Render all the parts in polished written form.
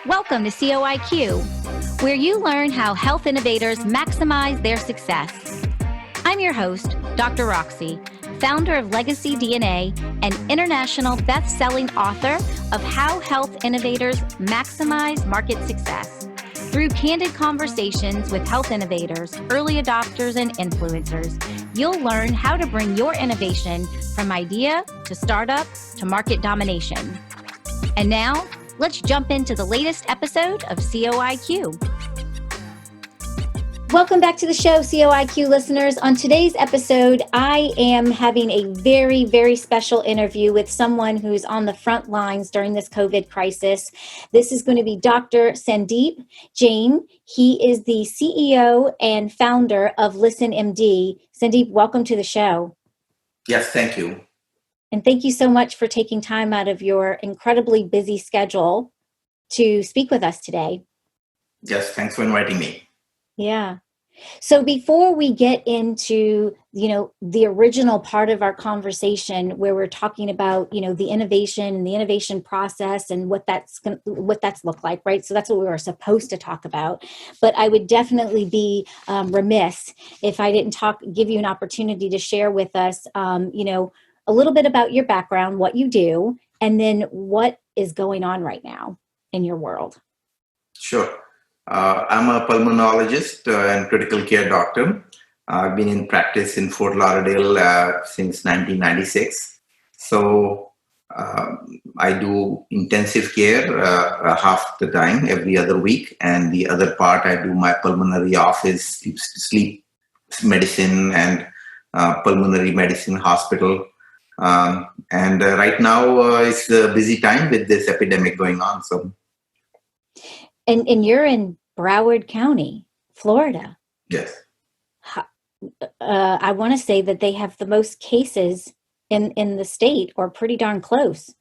Welcome to COIQ, where you learn how health innovators maximize their success. I'm your host, Dr. Roxie, founder of Legacy DNA and international best-selling author of How Health Innovators Maximize Market Success. Through candid conversations with health innovators, early adopters, and influencers, you'll learn how to bring your innovation from idea to startup to market domination. And now, let's jump into the latest episode of COIQ. Welcome back to the show, COIQ listeners. On today's episode, I am having a very, very special interview with someone who's on the front lines during this COVID crisis. This is going to be Dr. Sandeep Jain. He is the CEO and founder of ListenMD. Sandeep, welcome to the show. Yes, thank you. And thank you so much for taking time out of your incredibly busy schedule to speak with us today. Yes, thanks for inviting me. Yeah. So before we get into, the original part of our conversation where we're talking about, the innovation and the innovation process and what that's looked like, right? So that's what we were supposed to talk about. But I would definitely be remiss if I didn't give you an opportunity to share with us, a little bit about your background, what you do, and then what is going on right now in your world. Sure. I'm a pulmonologist and critical care doctor. I've been in practice in Fort Lauderdale since 1996. So I do intensive care half the time, every other week. And the other part, I do my pulmonary office, sleep medicine and pulmonary medicine hospital. And right now it's a busy time with this epidemic going on. So, and you're in Broward County, Florida. Yes. I want to say that they have the most cases in the state, or pretty darn close.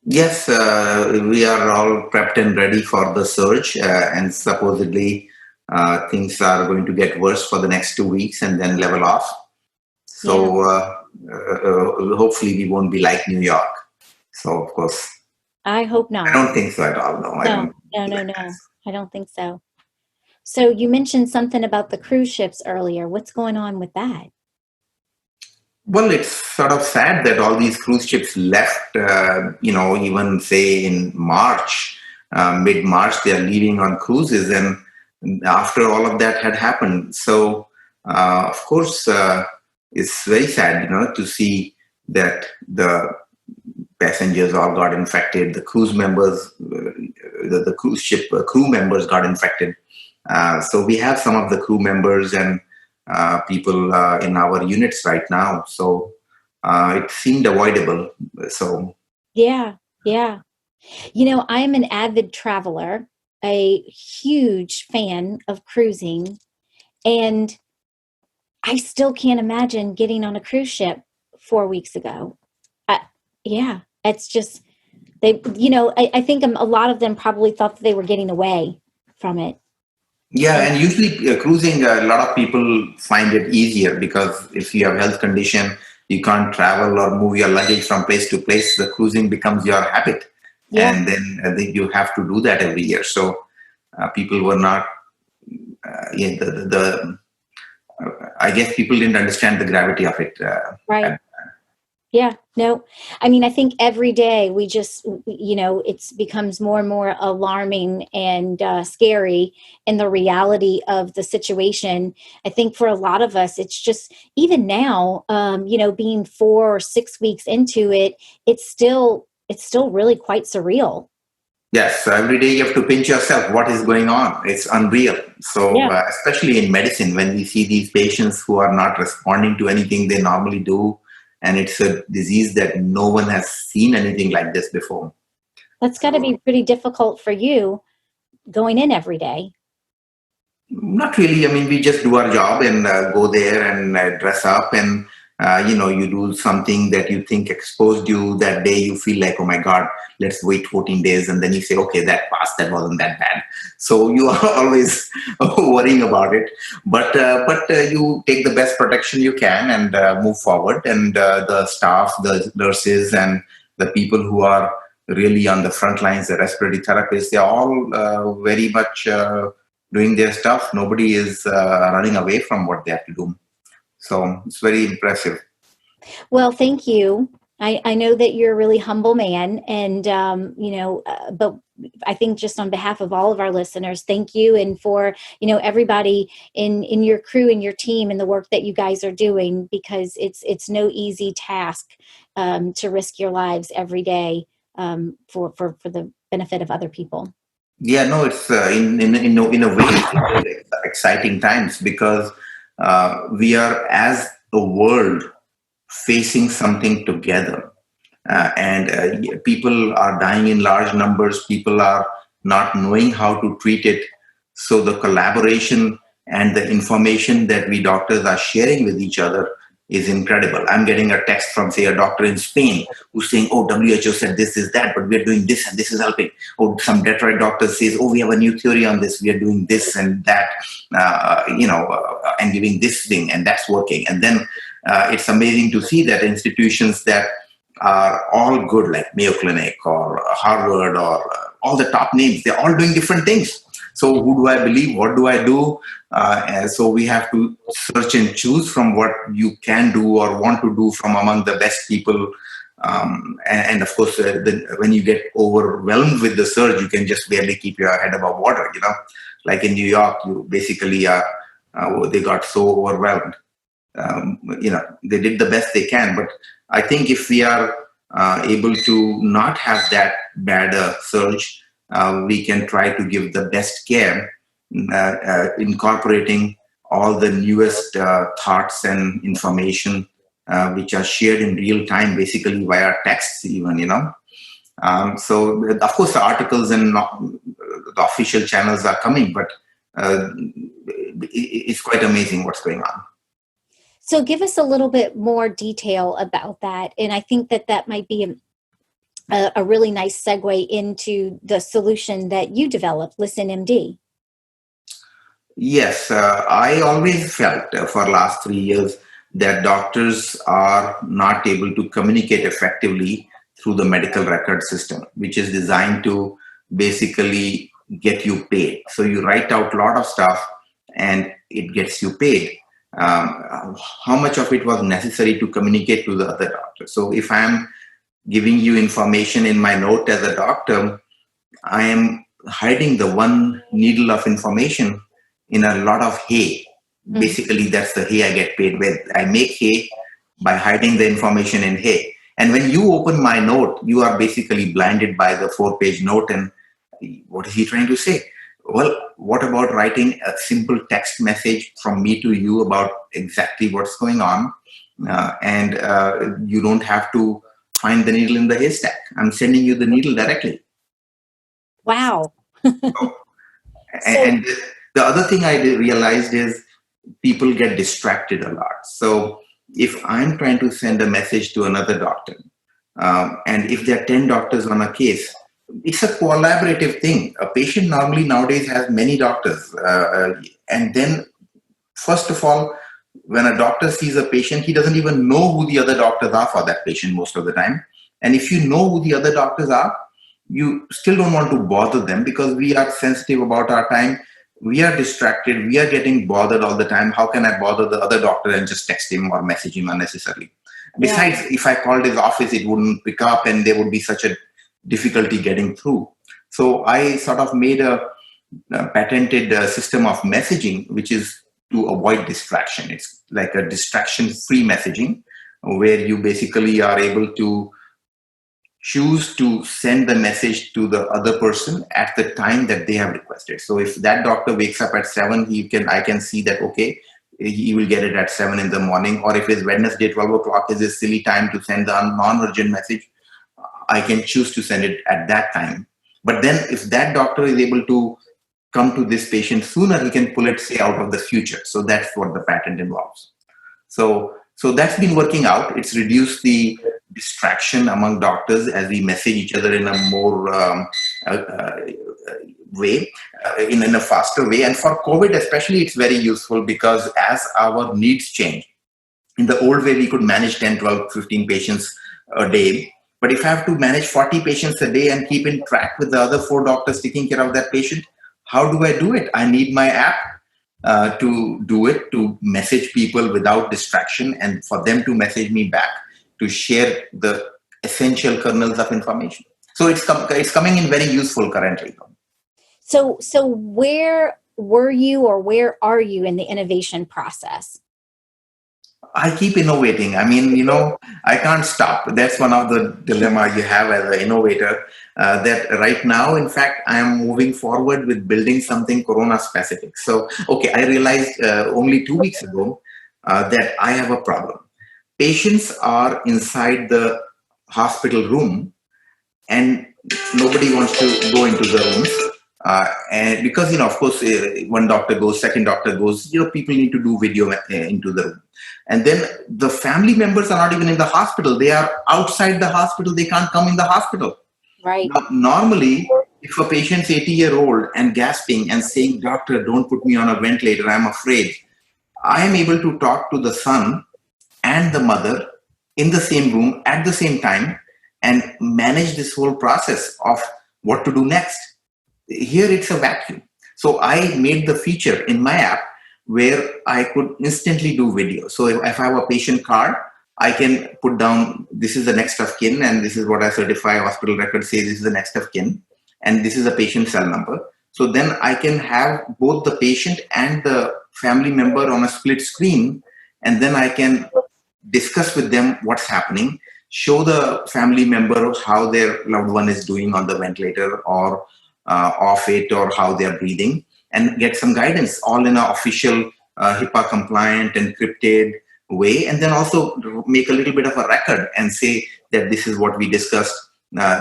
Yes, we are all prepped and ready for the surge, and supposedly things are going to get worse for the next 2 weeks and then level off. So hopefully we won't be like New York. So, of course. I hope not. I don't think so at all. No. No. I don't think so. So you mentioned something about the cruise ships earlier. What's going on with that? Well, it's sort of sad that all these cruise ships left, even say in March, mid-March, they're leaving on cruises. And after all of that had happened. So, of course, it's very sad, to see that the passengers all got infected. The cruise members, the cruise ship crew members got infected. So we have some of the crew members and people in our units right now. So it seemed avoidable. So yeah. I'm an avid traveler, a huge fan of cruising, and I still can't imagine getting on a cruise ship 4 weeks ago. It's just, I think a lot of them probably thought that they were getting away from it. Yeah, and usually cruising, a lot of people find it easier because if you have health condition, you can't travel or move your luggage from place to place. The cruising becomes your habit. Yeah. And then you have to do that every year. So people were not, I guess people didn't understand the gravity of it. Right. Yeah, no. I mean, I think every day we just, it becomes more and more alarming and scary in the reality of the situation. I think for a lot of us, it's just, even now, being 4 or 6 weeks into it, it's still really quite surreal. Yes, so every day you have to pinch yourself. What is going on? It's unreal. So especially in medicine, when we see these patients who are not responding to anything they normally do, and it's a disease that no one has seen anything like this before. That's got to be pretty difficult for you going in every day. Not really. I mean, we just do our job and go there and dress up and, you do something that you think exposed you that day. You feel like, oh my God, let's wait 14 days. And then you say, okay, that passed. That wasn't that bad. So you are always worrying about it. But you take the best protection you can and move forward. And the staff, the nurses and the people who are really on the front lines, the respiratory therapists, they're all very much doing their stuff. Nobody is running away from what they have to do. So it's very impressive. Well, thank you. I know that you're a really humble man, and but I think just on behalf of all of our listeners, thank you, and for everybody in your crew and your team and the work that you guys are doing, because it's no easy task to risk your lives every day for the benefit of other people. Yeah, no, it's in a way it's exciting times because we are as a world facing something together. And people are dying in large numbers. People are not knowing how to treat it. So the collaboration and the information that we doctors are sharing with each other is incredible. I'm getting a text from, say, a doctor in Spain who's saying, oh, WHO said this is that, but we're doing this and this is helping. Oh, some Detroit doctor says, oh, we have a new theory on this. We are doing this and that, and giving this thing, and that's working. And then it's amazing to see that institutions that are all good, like Mayo Clinic or Harvard or all the top names, they're all doing different things. So who do I believe? What do I do? And so we have to search and choose from what you can do or want to do from among the best people. And of course, when you get overwhelmed with the search, you can just barely keep your head above water. Like in New York, you basically they got so overwhelmed. They did the best they can, but I think if we are able to not have that bad surge, we can try to give the best care, incorporating all the newest thoughts and information which are shared in real time, basically via texts even, So, of course, the articles and the official channels are coming, but it's quite amazing what's going on. So give us a little bit more detail about that. And I think that might be a really nice segue into the solution that you developed, ListenMD. Yes, I always felt for the last 3 years that doctors are not able to communicate effectively through the medical record system, which is designed to basically get you paid. So you write out a lot of stuff and it gets you paid. How much of it was necessary to communicate to the other doctor? So if I'm giving you information in my note as a doctor, I am hiding the one needle of information in a lot of hay. Mm-hmm. Basically, that's the hay I get paid with. I make hay by hiding the information in hay. And when you open my note, you are basically blinded by the 4-page note. And what is he trying to say? Well, what about writing a simple text message from me to you about exactly what's going on? And you don't have to find the needle in the haystack. I'm sending you the needle directly. Wow. And the other thing I realized is people get distracted a lot. So if I'm trying to send a message to another doctor, and if there are 10 doctors on a case, it's a collaborative thing. A patient normally nowadays has many doctors. And then, first of all, when a doctor sees a patient, he doesn't even know who the other doctors are for that patient most of the time. And if you know who the other doctors are, you still don't want to bother them because we are sensitive about our time. We are distracted. We are getting bothered all the time. How can I bother the other doctor and just text him or message him unnecessarily? Besides, if I called his office, it wouldn't pick up and there would be such a difficulty getting through. So I sort of made a patented system of messaging, which is to avoid distraction. It's like a distraction-free messaging where you basically are able to choose to send the message to the other person at the time that they have requested. So if that doctor wakes up at 7, I can see that, okay, he will get it at 7 in the morning. Or if it's Wednesday, 12 o'clock is a silly time to send the non-urgent message, I can choose to send it at that time. But then if that doctor is able to come to this patient sooner, he can pull it, say, out of the future. So that's what the patent involves. So that's been working out. It's reduced the distraction among doctors as we message each other in a more way, in a faster way. And for COVID especially, it's very useful because as our needs change, in the old way, we could manage 10, 12, 15 patients a day. But if I have to manage 40 patients a day and keep in track with the other 4 doctors taking care of that patient, how do I do it? I need my app to do it, to message people without distraction and for them to message me back to share the essential kernels of information. So it's coming in very useful currently. So where were you or where are you in the innovation process? I keep innovating. I mean, I can't stop. That's one of the dilemma you have as an innovator. That right now, in fact, I am moving forward with building something Corona specific. So, okay, I realized only 2 weeks ago that I have a problem. Patients are inside the hospital room and nobody wants to go into the rooms. And because, of course, one doctor goes, second doctor goes, people need to do video into the room. And then the family members are not even in the hospital. They are outside the hospital. They can't come in the hospital. Right. Now, normally, if a patient's 80-year-old and gasping and saying, "Doctor, don't put me on a ventilator, I'm afraid," I am able to talk to the son and the mother in the same room at the same time and manage this whole process of what to do next. Here it's a vacuum. So I made the feature in my app where I could instantly do video. So if I have a patient card, I can put down, this is the next of kin, and this is what I certify hospital records say this is the next of kin, and this is the patient cell number. So then I can have both the patient and the family member on a split screen, and then I can discuss with them what's happening, show the family member how their loved one is doing on the ventilator or off it, or how they're breathing, and get some guidance, all in an official HIPAA compliant, encrypted way, and then also make a little bit of a record and say that this is what we discussed,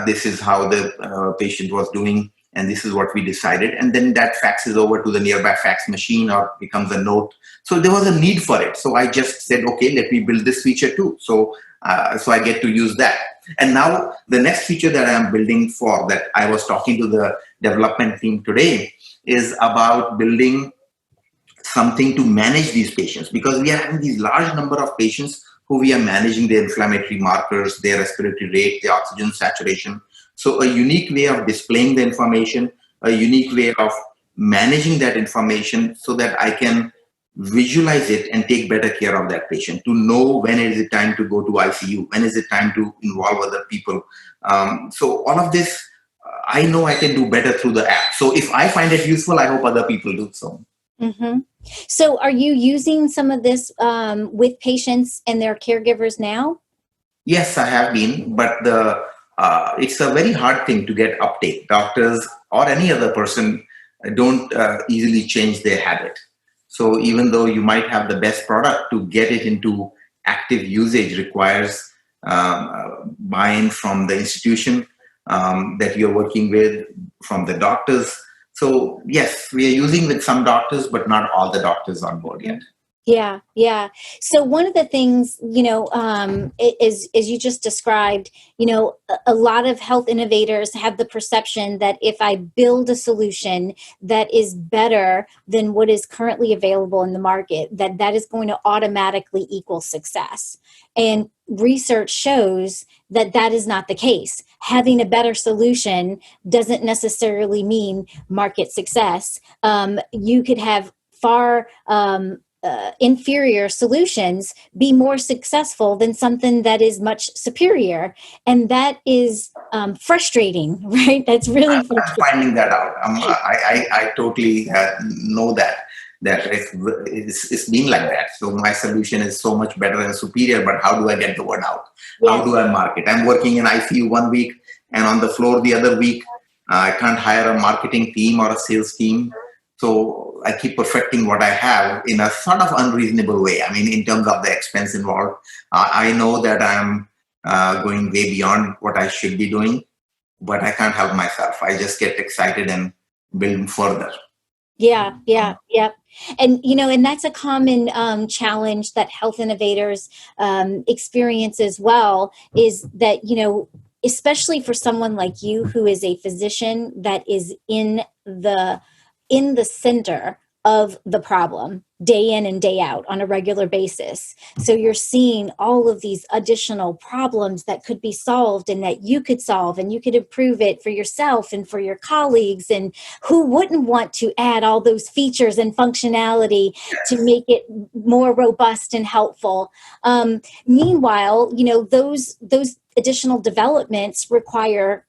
this is how the patient was doing, and this is what we decided, and then that faxes over to the nearby fax machine or becomes a note. So there was a need for it. So I just said, okay, let me build this feature too. So I get to use that. And now the next feature that I'm building for, that I was talking to the development team today, is about building something to manage these patients, because we are having these large number of patients who we are managing their inflammatory markers, their respiratory rate, their oxygen saturation. So a unique way of displaying the information, a unique way of managing that information so that I can visualize it and take better care of that patient, to know when is it time to go to ICU, when is it time to involve other people. So all of this, I know I can do better through the app. So if I find it useful, I hope other people do so. Mm-hmm. So are you using some of this with patients and their caregivers now? Yes, I have been, but it's a very hard thing to get uptake. Doctors or any other person don't easily change their habit. So even though you might have the best product, to get it into active usage requires buy-in from the institution that you're working with, from the doctors. So yes, we are using with some doctors, but not all the doctors on board yet. Yeah, yeah. So one of the things, is you just described, a lot of health innovators have the perception that if I build a solution that is better than what is currently available in the market, that is going to automatically equal success. And research shows that is not the case. Having a better solution doesn't necessarily mean market success. You could have far inferior solutions be more successful than something that is much superior, and that is frustrating, right? That's really I'm finding that out. I totally know that it's been like that. So my solution is so much better and superior, but how do I get the word out? Yes. How do I market? I'm working in ICU one week and on the floor the other week. I can't hire a marketing team or a sales team. So I keep perfecting what I have in a sort of unreasonable way. I mean, in terms of the expense involved, I know that I'm going way beyond what I should be doing, but I can't help myself. I just get excited and build further. Yeah. And that's a common challenge that health innovators experience as well, is that, especially for someone like you who is a physician that is in the center of the problem, day in and day out on a regular basis. So you're seeing all of these additional problems that could be solved and that you could solve, and you could improve it for yourself and for your colleagues. And who wouldn't want to add all those features and functionality to make it more robust and helpful? Meanwhile, those additional developments require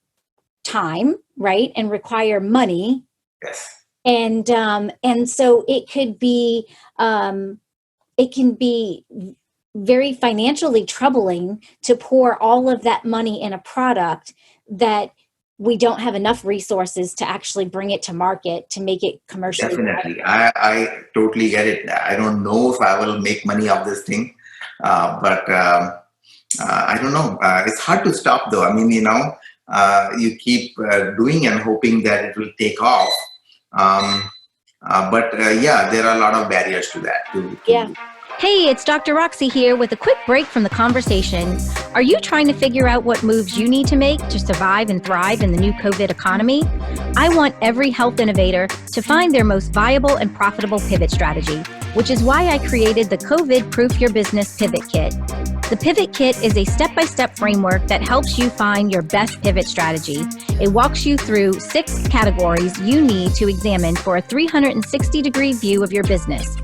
time, right? And require money. Yes. And so it can be very financially troubling to pour all of that money in a product that we don't have enough resources to actually bring it to market to make it commercially. Definitely. I totally get it. I don't know if I will make money off this thing, but I don't know. It's hard to stop though. I mean, you keep doing and hoping that it will take off. But there are a lot of barriers to that. Hey, it's Dr. Roxie here with a quick break from the conversation. Are you trying to figure out what moves you need to make to survive and thrive in the new COVID economy? I want every health innovator to find their most viable and profitable pivot strategy, which is why I created the COVID Proof Your Business Pivot Kit. The Pivot Kit is a step-by-step framework that helps you find your best pivot strategy. It walks you through 6 categories you need to examine for a 360-degree view of your business.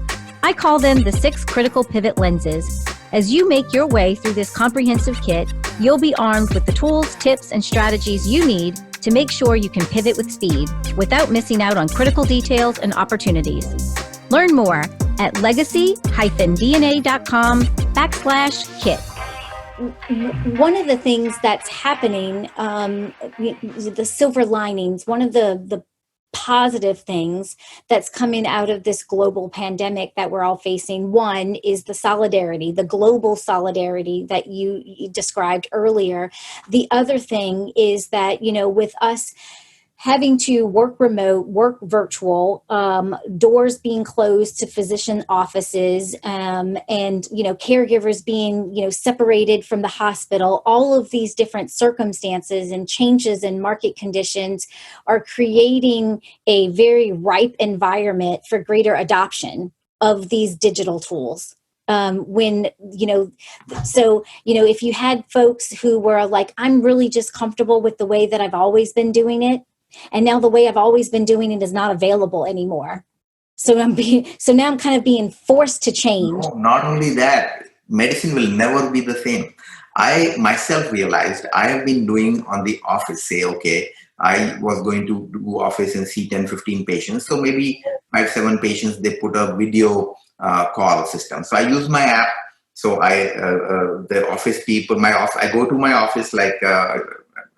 I call them the 6 critical pivot lenses. As you make your way through this comprehensive kit, you'll be armed with the tools, tips, and strategies you need to make sure you can pivot with speed without missing out on critical details and opportunities. Learn more at legacy-dna.com/kit. One of the things that's happening, the silver linings, one of the positive things that's coming out of this global pandemic that we're all facing, one is the solidarity, the global solidarity that you described earlier. The other thing is that, with us having to work remote, work virtual, doors being closed to physician offices, and caregivers being separated from the hospital, all of these different circumstances and changes in market conditions are creating a very ripe environment for greater adoption of these digital tools. If you had folks who were like, I'm really just comfortable with the way that I've always been doing it, and now the way I've always been doing it is not available anymore. So now I'm kind of being forced to change. No, not only that, medicine will never be the same. I myself realized I have been doing on the office, I was going to do office and see 10, 15 patients. So maybe 5, 7 patients, they put a video call system. So I use my app. So the office people, I go to my office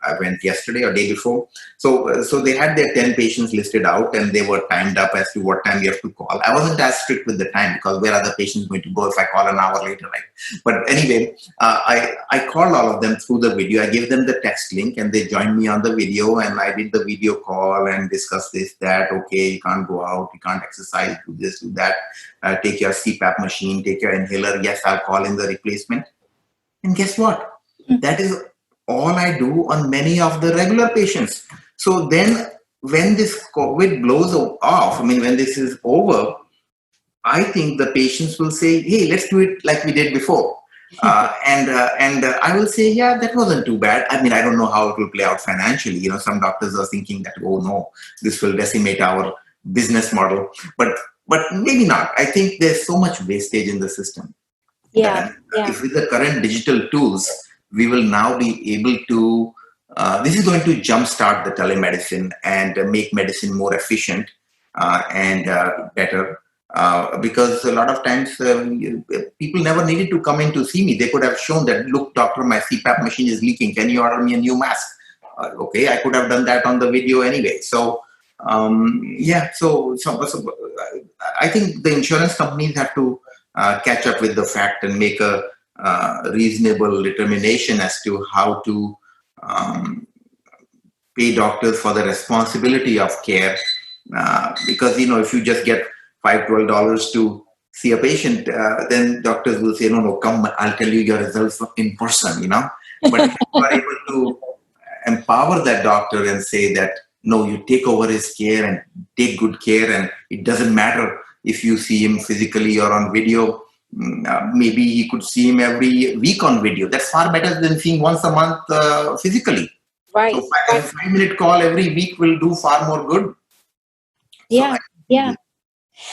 I went yesterday or day before. So they had their 10 patients listed out and they were timed up as to what time you have to call. I wasn't as strict with the time because where are the patients going to go if I call an hour later, right? But anyway, I called all of them through the video. I gave them the text link and they joined me on the video and I did the video call and discussed this, that, okay, you can't go out, you can't exercise, do this, do that, take your CPAP machine, take your inhaler. Yes, I'll call in the replacement. And guess what? That is all I do on many of the regular patients. So then when this COVID blows off, when this is over, I think the patients will say, hey, let's do it like we did before. And I will say, yeah, that wasn't too bad. I don't know how it will play out financially. Some doctors are thinking that, oh no, this will decimate our business model. But maybe not. I think there's so much wastage in the system. If with the current digital tools, we will now be able to, this is going to jumpstart the telemedicine and make medicine more efficient and better. Because a lot of times people never needed to come in to see me. They could have shown that, look, doctor, my CPAP machine is leaking. Can you order me a new mask? Okay, I could have done that on the video anyway. So, so I think the insurance companies have to catch up with the fact and make a reasonable determination as to how to pay doctors for the responsibility of care. Because, if you just get $5-12 to see a patient, then doctors will say, no, come, I'll tell you your results in person, But if you are able to empower that doctor and say that, no, you take over his care and take good care, and it doesn't matter if you see him physically or on video, maybe he could see him every week on video. That's far better than seeing once a month physically. Right. So a 5-minute call every week will do far more good. Yeah.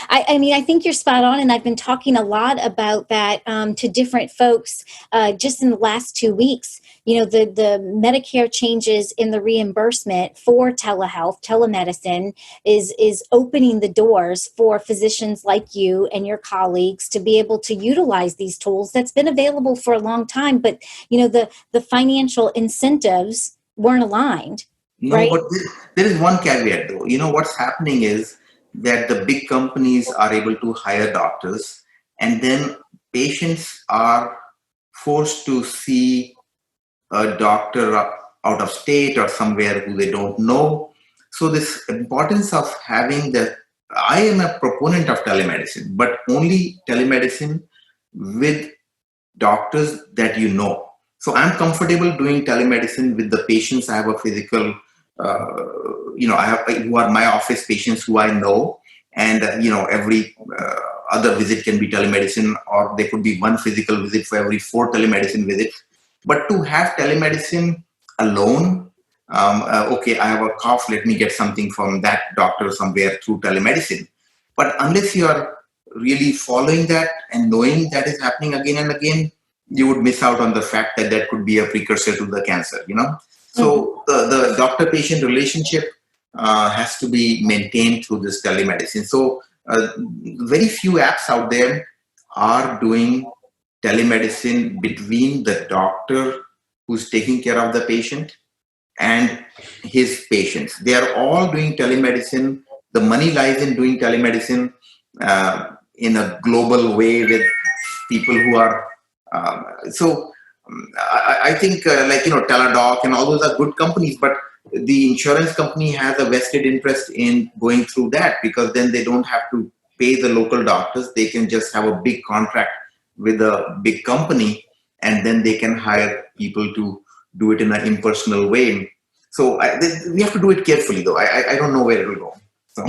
I mean, I think you're spot on, and I've been talking a lot about that to different folks just in the last 2 weeks. The Medicare changes in the reimbursement for telehealth, telemedicine is opening the doors for physicians like you and your colleagues to be able to utilize these tools that's been available for a long time. But, the financial incentives weren't aligned. No, right? but there is one caveat though. What's happening is that the big companies are able to hire doctors, and then patients are forced to see a doctor out of state or somewhere who they don't know. So this importance of having I am a proponent of telemedicine, but only telemedicine with doctors that you know. So I'm comfortable doing telemedicine with the patients. I have a physical, I have who are my office patients who I know, and every other visit can be telemedicine, or there could be one physical visit for every 4 telemedicine visits. But to have telemedicine alone, okay, I have a cough, let me get something from that doctor somewhere through telemedicine. But unless you are really following that and knowing that is happening again and again, you would miss out on the fact that that could be a precursor to the cancer, So the doctor-patient relationship has to be maintained through this telemedicine. So very few apps out there are doing telemedicine between the doctor who's taking care of the patient and his patients. They are all doing telemedicine. The money lies in doing telemedicine in a global way with people who are I think Teladoc and all those are good companies, but the insurance company has a vested interest in going through that, because then they don't have to pay the local doctors. They can just have a big contract with a big company, and then they can hire people to do it in an impersonal way. So we have to do it carefully, though. I don't know where it will go. So.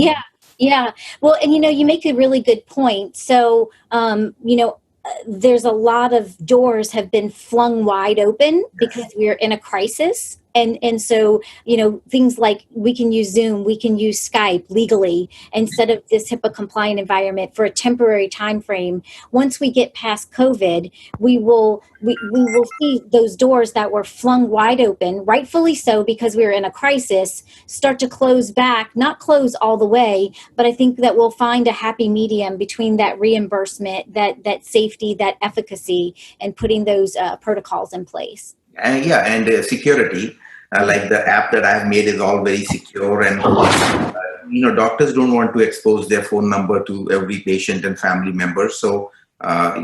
Yeah. Well, and you make a really good point. So, there's a lot of doors have been flung wide open because we're in a crisis. And so, things like we can use Zoom, we can use Skype legally instead of this HIPAA compliant environment for a temporary time frame. Once we get past COVID, we will see those doors that were flung wide open, rightfully so, because we were in a crisis, start to close back, not close all the way, but I think that we'll find a happy medium between that reimbursement, that safety, that efficacy, and putting those protocols in place. And security, like the app that I've made is all very secure, and doctors don't want to expose their phone number to every patient and family member, so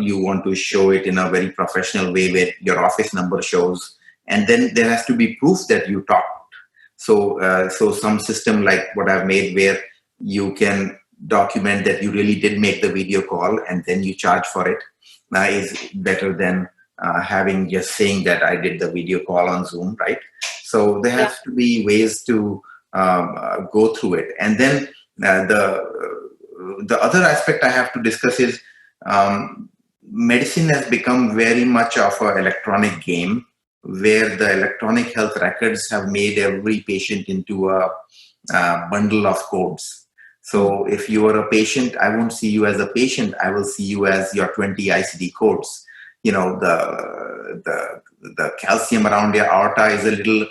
you want to show it in a very professional way where your office number shows, and then there has to be proof that you talked. So some system like what I've made where you can document that you really did make the video call and then you charge for it is better than having just saying that I did the video call on Zoom, right? So there has to be ways to go through it. And then the other aspect I have to discuss is medicine has become very much of an electronic game, where the electronic health records have made every patient into a bundle of codes. So if you are a patient, I won't see you as a patient. I will see you as your 20 ICD codes. The calcium around your aorta is a little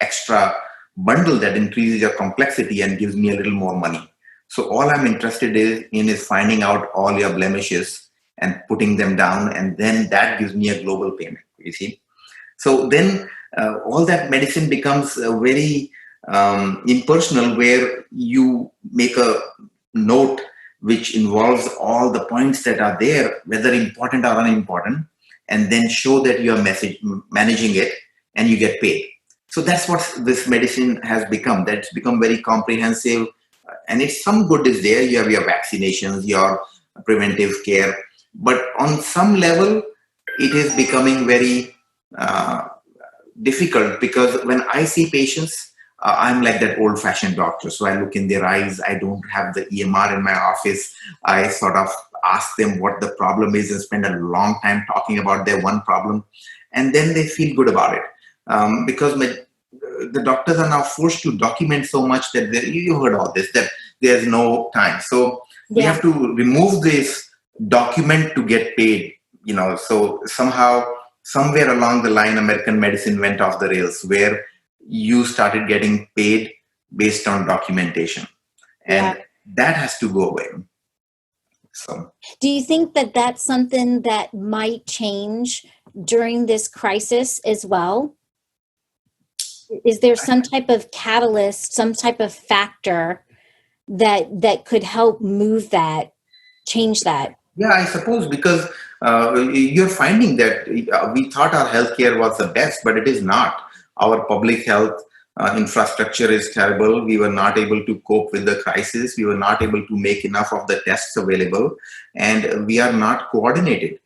extra bundle that increases your complexity and gives me a little more money. So all I'm interested in is finding out all your blemishes and putting them down, and then that gives me a global payment, you see. So then all that medicine becomes very impersonal, where you make a note which involves all the points that are there, whether important or unimportant, and then show that you are managing it and you get paid. So that's what this medicine has become. That's become very comprehensive, and it's some good is there. You have your vaccinations, your preventive care, but on some level, it is becoming very difficult, because when I see patients, I'm like that old-fashioned doctor. So I look in their eyes. I don't have the EMR in my office. I sort of ask them what the problem is and spend a long time talking about their one problem. And then they feel good about it. Because the doctors are now forced to document so much that you heard all this, that there's no time. So we have to remove this document to get paid, so somehow, somewhere along the line, American medicine went off the rails, where you started getting paid based on documentation. And that has to go away. So, do you think that that's something that might change during this crisis as well? Is there some type of catalyst, some type of factor that could help move that, change that? Yeah, I suppose, because you're finding that we thought our healthcare was the best, but it is not. Our public health infrastructure is terrible. We were not able to cope with the crisis. We were not able to make enough of the tests available, and we are not coordinated.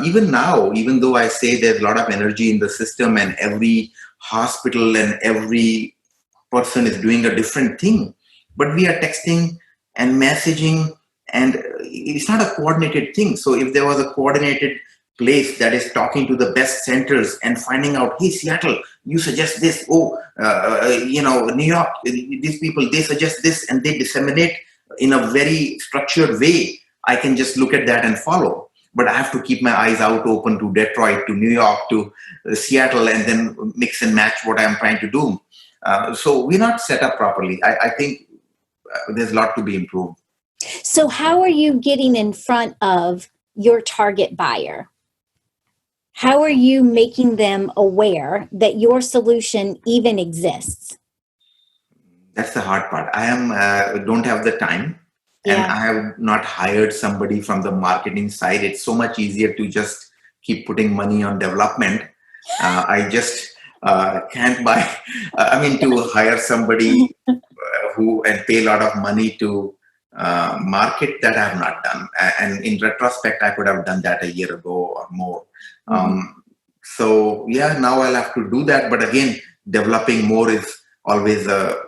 Even now, even though I say there's a lot of energy in the system and every hospital and every person is doing a different thing, but we are texting and messaging, and it's not a coordinated thing. So if there was a coordinated place that is talking to the best centers and finding out, hey, Seattle, you suggest this. New York, these people, they suggest this, and they disseminate in a very structured way. I can just look at that and follow. But I have to keep my eyes out open to Detroit, to New York, to Seattle, and then mix and match what I'm trying to do. So we're not set up properly. I think there's a lot to be improved. So how are you getting in front of your target buyer? How are you making them aware that your solution even exists? That's the hard part. I don't have the time, and I have not hired somebody from the marketing side. It's so much easier to just keep putting money on development. I just can't to hire somebody who and pay a lot of money to market, that I have not done. And in retrospect, I could have done that a year ago or more. So now I'll have to do that. But again, developing more is always a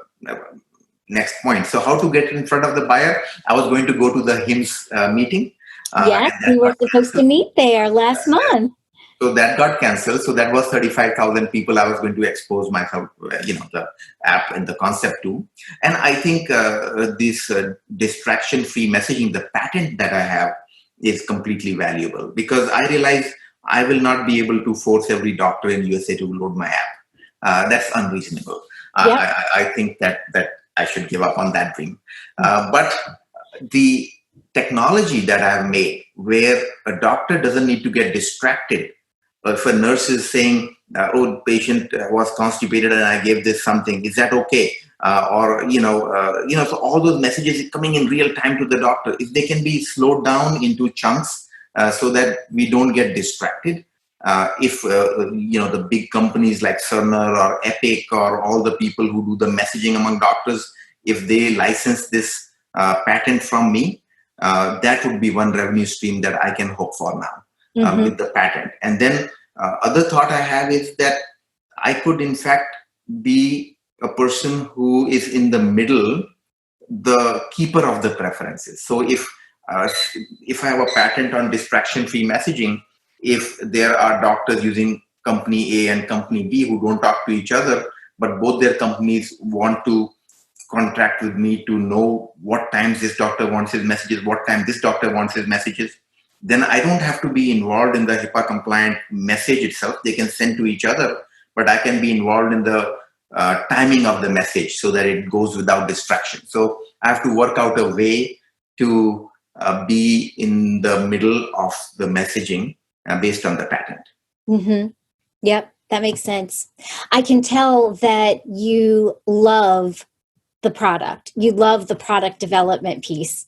next point. So how to get in front of the buyer? I was going to go to the HIMSS meeting. Yes, we were supposed to meet there last month. So that got cancelled. So that was 35,000 people I was going to expose myself, the app and the concept to. And I think this distraction-free messaging, the patent that I have, is completely valuable, because I realize I will not be able to force every doctor in USA to load my app. That's unreasonable. I think that I should give up on that dream. But the technology that I've made, where a doctor doesn't need to get distracted. If a nurse is saying, patient was constipated and I gave this something, is that okay? So all those messages coming in real time to the doctor, if they can be slowed down into chunks so that we don't get distracted. If the big companies like Cerner or Epic or all the people who do the messaging among doctors, if they license this patent from me, that would be one revenue stream that I can hope for now. With the patent. And then other thought I have is that I could in fact be a person who is in the middle, the keeper of the preferences. So if I have a patent on distraction-free messaging, if there are doctors using company A and company B who don't talk to each other, but both their companies want to contract with me to know what times this doctor wants his messages, what time this doctor wants his messages, then I don't have to be involved in the HIPAA compliant message itself. They can send to each other, but I can be involved in the timing of the message so that it goes without distraction. So I have to work out a way to be in the middle of the messaging based on the patent. Yep, that makes sense. I can tell that you love the product. You love the product development piece.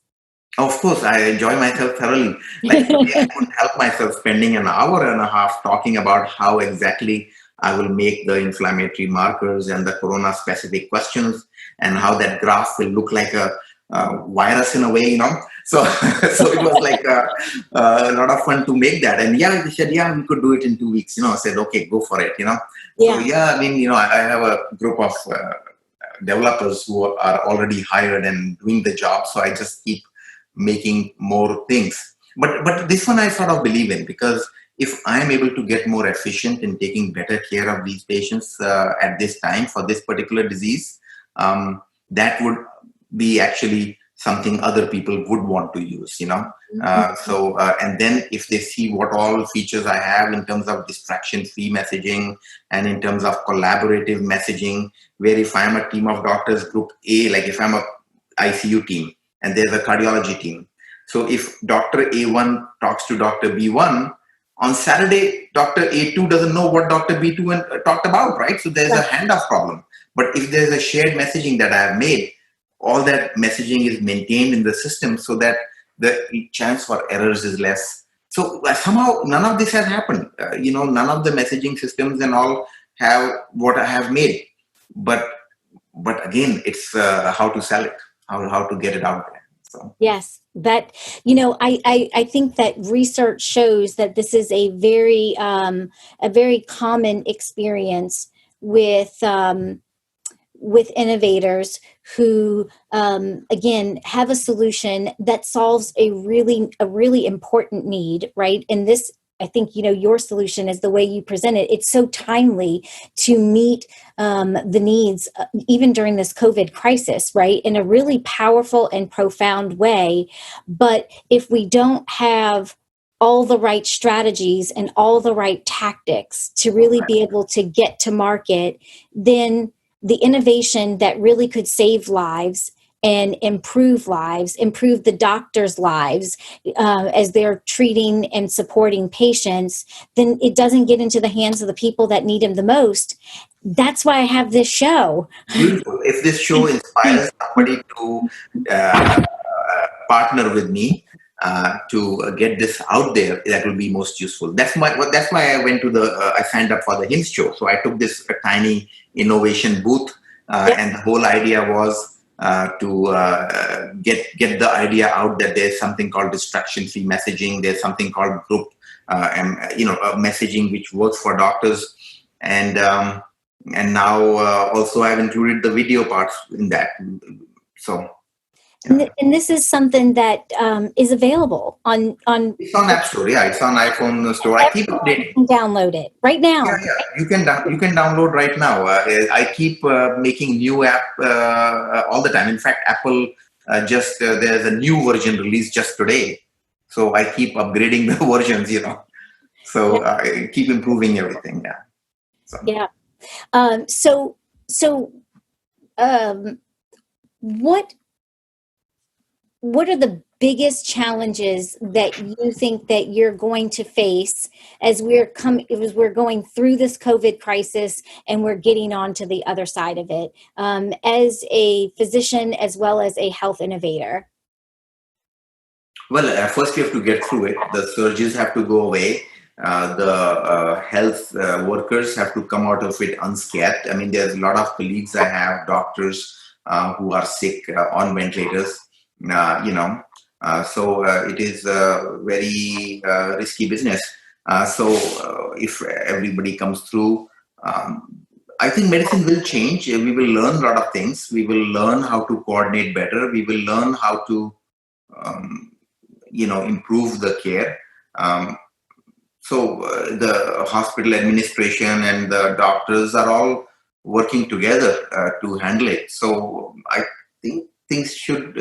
Of course, I enjoy myself thoroughly. Like today, I couldn't help myself spending an hour and a half talking about how exactly I will make the inflammatory markers and the corona-specific questions, and how that graph will look like a virus in a way, So, so it was like a lot of fun to make that. And they said, we could do it in 2 weeks. I said, okay, go for it. So, I have a group of developers who are already hired and doing the job. So I just keep making more things. But this one I sort of believe in, because if I'm able to get more efficient in taking better care of these patients at this time for this particular disease, that would be actually something other people would want to use, and then if they see what all features I have in terms of distraction-free messaging and in terms of collaborative messaging, where if I'm a team of doctors, group A, like if I'm a ICU team and there's a cardiology team. So if Dr. A1 talks to Dr. B1, on Saturday, Dr. A2 doesn't know what Dr. B2 talked about, right? So there's a handoff problem. But if there's a shared messaging that I have made, all that messaging is maintained in the system so that the chance for errors is less. So somehow none of this has happened. None of the messaging systems and all have what I have made. But again, it's how to sell it, how to get it out there. So. Yes, that, I think that research shows that this is a very common experience with innovators who, again, have a solution that solves a really important need, right? And this, I think, your solution is the way you present it. It's so timely to meet the needs, even during this COVID crisis, right? In a really powerful and profound way. But if we don't have all the right strategies and all the right tactics to really be able to get to market, then the innovation that really could save lives and improve the doctors' lives as they're treating and supporting patients, then it doesn't get into the hands of the people that need them the most. That's why I have this show. Beautiful. If this show inspires somebody to partner with me to get this out there, that will be most useful. That's why I went to I signed up for the HIMSS show. So I took this tiny innovation booth, and the whole idea was to get the idea out that there's something called distraction-free messaging. There's something called group, messaging which works for doctors, and now also I've included the video parts in that. So. And this is something that is available on. It's on App Store. Yeah, it's on iPhone Store. I keep updating. You can download it right now. Yeah. You can download right now. I keep making new app all the time. In fact, Apple there's a new version released just today, so I keep upgrading the versions. So I keep improving everything. Yeah. So. Yeah. What are the biggest challenges that you think that you're going to face as we're going through this COVID crisis and we're getting on to the other side of it, as a physician as well as a health innovator? Well, first we have to get through it. The surges have to go away. The health workers have to come out of it unscathed. I mean, there's a lot of colleagues I have, doctors who are sick on ventilators. So it is a very risky business. So if everybody comes through, I think medicine will change. We will learn a lot of things. We will learn how to coordinate better. We will learn how to, improve the care. So the hospital administration and the doctors are all working together to handle it. So I think things should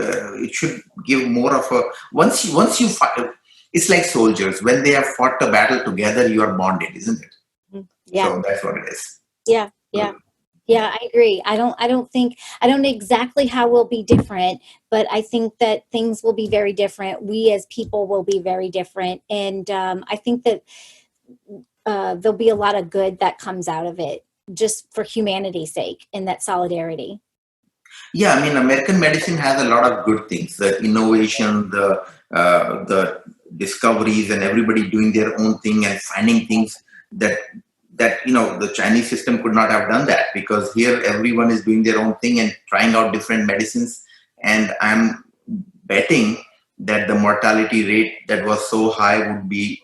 give more of a once you fight. It's like soldiers when they have fought a battle together. You are bonded, isn't it? Yeah. So that's what it is. Yeah. I agree. I don't know exactly how we'll be different, but I think that things will be very different. We as people will be very different, and I think that there'll be a lot of good that comes out of it, just for humanity's sake and that solidarity. Yeah, I mean, American medicine has a lot of good things. The innovation, the discoveries, and everybody doing their own thing and finding things that the Chinese system could not have done that, because here everyone is doing their own thing and trying out different medicines. And I'm betting that the mortality rate that was so high would be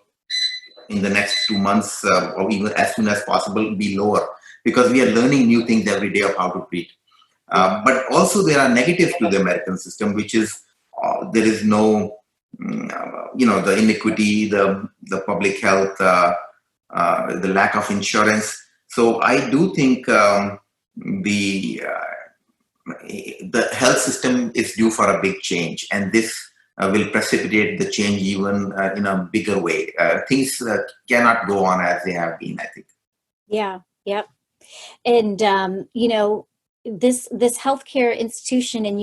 in the next 2 months, or even as soon as possible, be lower, because we are learning new things every day of how to treat. But also there are negatives to the American system, which is there is no, the inequity, the public health, the lack of insurance. So I do think the health system is due for a big change, and this will precipitate the change even in a bigger way. Things cannot go on as they have been, I think. Yeah. Yep. And, this healthcare institution, and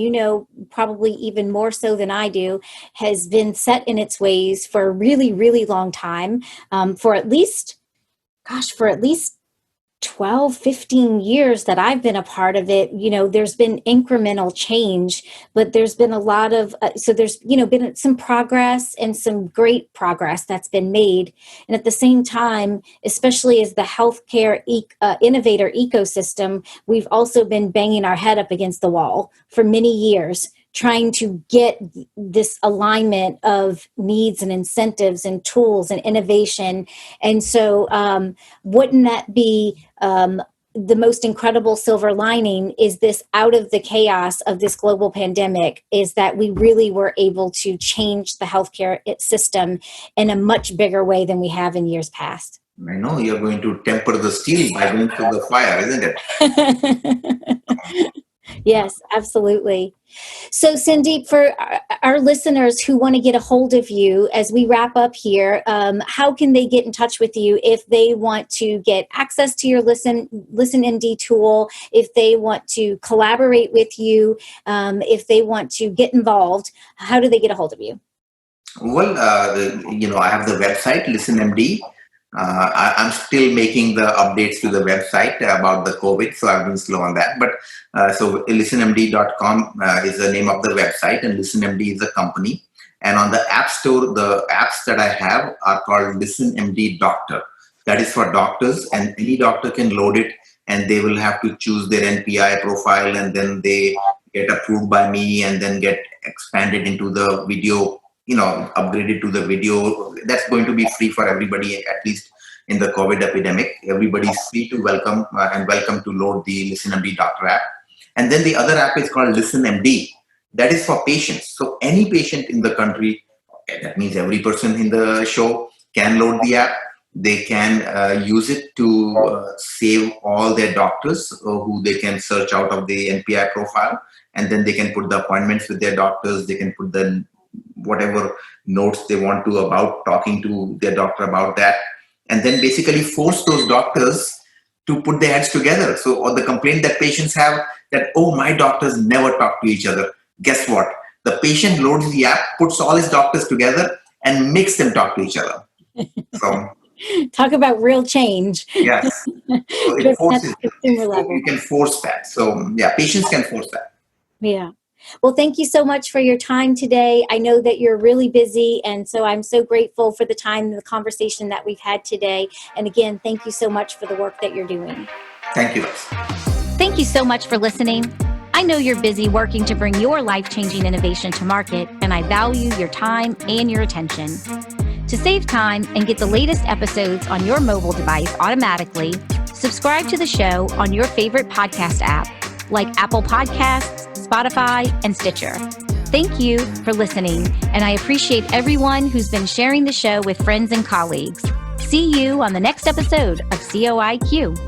probably even more so than I do, has been set in its ways for a really, really long time, for at least 12, 15 years that I've been a part of it. There's been incremental change, but there's been a lot of, there's, been some progress and some great progress that's been made. And at the same time, especially as the healthcare innovator ecosystem, we've also been banging our head up against the wall for many years, trying to get this alignment of needs and incentives and tools and innovation. And so wouldn't that be the most incredible silver lining, is this out of the chaos of this global pandemic, is that we really were able to change the healthcare system in a much bigger way than we have in years past. I know you're going to temper the steel by going through the fire, isn't it? Yes, absolutely. So, Sandeep, for our listeners who want to get a hold of you as we wrap up here, how can they get in touch with you if they want to get access to your ListenMD tool, if they want to collaborate with you, if they want to get involved? How do they get a hold of you? Well, I have the website, ListenMD. I'm still making the updates to the website about the COVID, so I've been slow on that. But so listenmd.com is the name of the website, and ListenMD is the company. And on the App Store, the apps that I have are called ListenMD Doctor. That is for doctors, and any doctor can load it, and they will have to choose their NPI profile, and then they get approved by me, and then get expanded into the video, upgraded to the video. That's going to be free for everybody, at least in the COVID epidemic. Everybody's free to welcome to load the ListenMD Doctor app. And then the other app is called ListenMD. That is for patients. So any patient in the country, that means every person in the show, can load the app. They can use it to save all their doctors who they can search out of the NPI profile. And then they can put the appointments with their doctors. They can put the whatever notes they want to about talking to their doctor about that, and then basically force those doctors to put their heads together. So, or the complaint that patients have that, oh, my doctors never talk to each other. Guess what? The patient loads the app, puts all his doctors together, and makes them talk to each other. So, talk about real change. Yes. So it forces, you can force that. So yeah, patients can force that. Yeah. Well, thank you so much for your time today. I know that you're really busy, and so I'm so grateful for the time and the conversation that we've had today. And again, thank you so much for the work that you're doing. Thank you. Thank you so much for listening. I know you're busy working to bring your life-changing innovation to market, and I value your time and your attention. To save time and get the latest episodes on your mobile device automatically, subscribe to the show on your favorite podcast app like Apple Podcasts, Spotify, and Stitcher. Thank you for listening, and I appreciate everyone who's been sharing the show with friends and colleagues. See you on the next episode of COIQ.